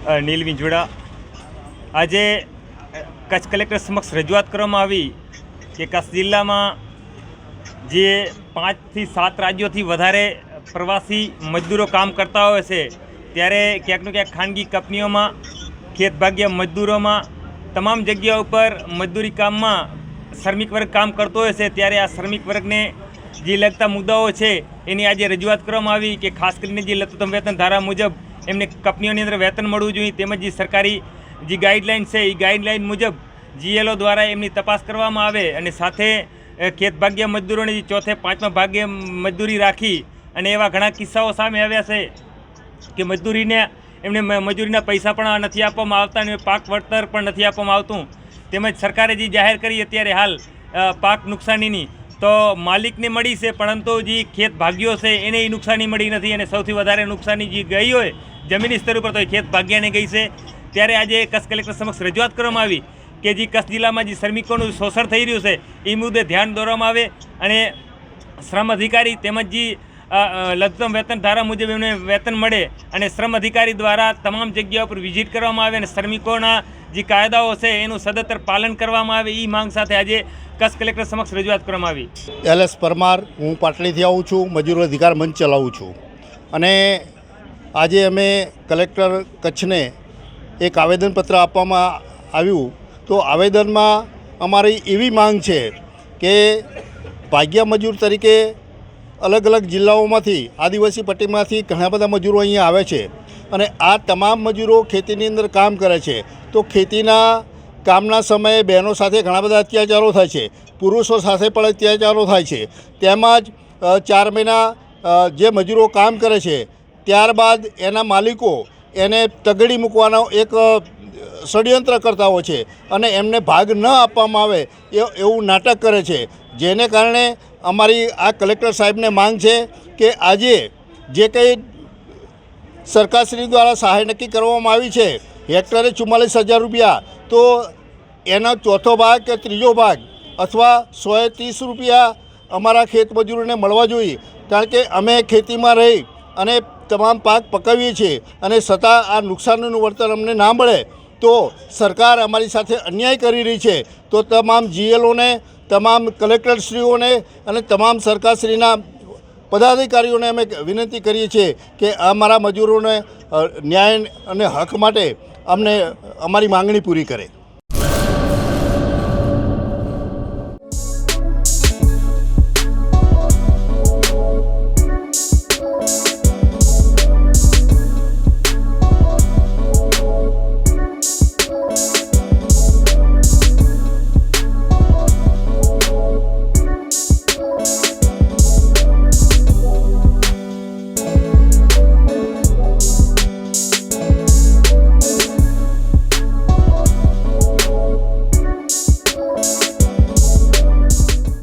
નીલ વિંજોડા। આજે કચ્છ કલેક્ટર સમક્ષ રજૂઆત કરવામાં આવી કે કચ્છ જિલ્લામાં જે 5 થી 7 રાજ્યોથી વધારે પ્રવાસી મજદૂરો કામ કરતા હોય છે, ત્યારે ક્યાંકનું ક્યાંક ખાનગી કંપનીઓમાં, ખેતભાગ્ય મજદૂરોમાં, તમામ જગ્યાઓ ઉપર મજદૂરી કામમાં શ્રમિક વર્ગ કામ કરતો હોય છે। ત્યારે આ શ્રમિક વર્ગને જે લગતા મુદ્દાઓ છે એની આજે રજૂઆત કરવામાં આવી કે ખાસ કરીને જે લઘુત્તમ વેતન ધારા મુજબ એમને કંપનીઓની અંદર વેતન મળવું જોઈએ, તેમજ જે સરકારી જે ગાઈડલાઇન છે એ ગાઈડલાઇન મુજબ GLO દ્વારા એમની તપાસ કરવામાં આવે અને સાથે ખેતભાગ્ય મજદૂરોને જે 4થે 5મા ભાગે મજદૂરી રાખી અને એવા ઘણા કિસ્સાઓ સામે આવ્યા છે કે એમને મજૂરીના પૈસા પણ નથી આપવામાં આવતા અને પાક વળતર પણ નથી આપવામાં આવતું। તેમજ સરકારે જે જાહેર કરી અત્યારે હાલ પાક નુકસાનીની તો માલિકને મળી છે, પરંતુ જે ખેત ભાગ્યો છે એને એ નુકસાની મળી નથી અને સૌથી વધારે નુકસાની જે ગઈ હોય જમીની સ્તર ઉપર તો એ ખેત ભાગ્યાને ગઈ છે। ત્યારે આજે કચ્છ કલેક્ટર સમક્ષ રજૂઆત કરવામાં આવી કે જે કચ્છ જિલ્લામાં જે શ્રમિકોનું શોષણ થઈ રહ્યું છે એ મુદ્દે ધ્યાન દોરવામાં આવે અને શ્રમ અધિકારી તેમજ જે લઘુત્તમ વેતન ધારા મુજબ એમને વેતન મળે અને શ્રમ અધિકારી દ્વારા તમામ જગ્યાઓ પર વિઝિટ કરવામાં આવે અને શ્રમિકોના જે કાયદાઓ છે એનું સદંતર પાલન કરવામાં આવે, એ માંગ સાથે આજે કચ્છ કલેક્ટર સમક્ષ રજૂઆત કરવામાં આવી। LS પરમાર, હું પાટલીથી આવું છું, મજૂર અધિકાર મંચ ચલાવું છું અને આજે અમે કલેક્ટર કચ્છને એક આવેદનપત્ર આપવામાં આવ્યું। તો આવેદનમાં અમારી એવી માંગ છે કે ભાગ્ય મજૂર તરીકે અલગ અલગ જિલ્લાઓમાંથી, આદિવાસી પટ્ટીમાંથી ઘણા બધા મજૂરો અહીંયા આવે છે અને આ તમામ મજૂરો ખેતીની અંદર કામ કરે છે। તો ખેતીના કામના સમયે બહેનો સાથે ઘણા બધા અત્યાચારો થાય છે, પુરુષો સાથે પણ અત્યાચારો થાય છે। તેમજ 4 મહિના જે મજૂરો કામ કરે છે ત્યારબાદ એના માલિકો એને તગડી મૂકવાનો એક ષડયંત્ર કરતા હોય છે અને એમને ભાગ ન આપવામાં આવે એવું નાટક કરે છે, જેને કારણે અમારી આ કલેક્ટર સાહેબને માંગ છે કે આજે જે કંઈ સરકારશ્રી દ્વારા સહાય નક્કી કરવામાં આવી છે હેક્ટરે 44,000 રૂપિયા, તો એનો 4થો ભાગ કે 3જો ભાગ અથવા 130 રૂપિયા અમારા ખેત મજૂરોને મળવા જોઈએ, કારણ કે અમે ખેતીમાં રહી અને તમામ પાક પકવીએ છીએ અને છતાં આ નુકસાનનું વળતર અમને ના મળે તો સરકાર અમારી સાથે અન્યાય કરી રહી છે। તો તમામ GLOને, તમામ કલેક્ટરશ્રીઓને અને તમામ સરકારશ્રીના પદાધિકારીઓને અમે વિનંતી કરીએ છીએ કે અમારા મજૂરોને ન્યાય અને હક માટે અમને અમારી માંગણી પૂરી કરે।